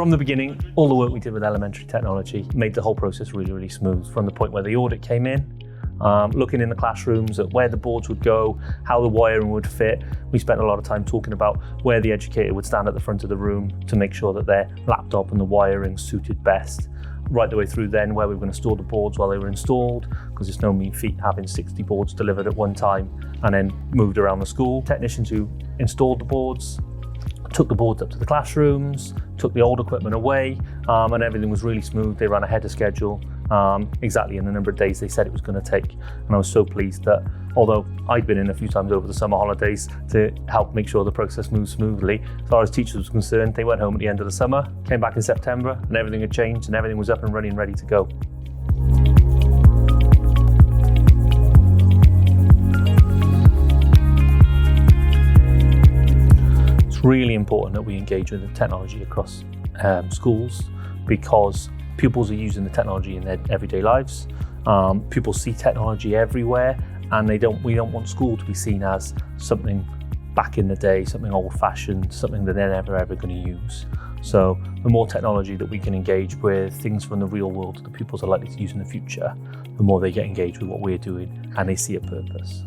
From the beginning, all the work we did with elementary technology made the whole process really, really smooth. From the point where the audit came in, looking in the classrooms at where the boards would go, how the wiring would fit. We spent a lot of time talking about where the educator would stand at the front of the room to make sure that their laptop and the wiring suited best. Right the way through then where we were going to store the boards while they were installed, because it's no mean feat having 60 boards delivered at one time and then moved around the school. Technicians who installed the boards took the boards up to the classrooms, took the old equipment away, and everything was really smooth. They ran ahead of schedule, exactly in the number of days they said it was going to take. And I was so pleased that, although I'd been in a few times over the summer holidays to help make sure the process moved smoothly, as far as teachers were concerned, they went home at the end of the summer, came back in September, and everything had changed and everything was up and running, ready to go. It's really important that we engage with the technology across schools, because pupils are using the technology in their everyday lives. Pupils see technology everywhere, and we don't want school to be seen as something back in the day, something old-fashioned, something that they're never ever going to use. So the more technology that we can engage with, things from the real world that the pupils are likely to use in the future, the more they get engaged with what we're doing and they see a purpose.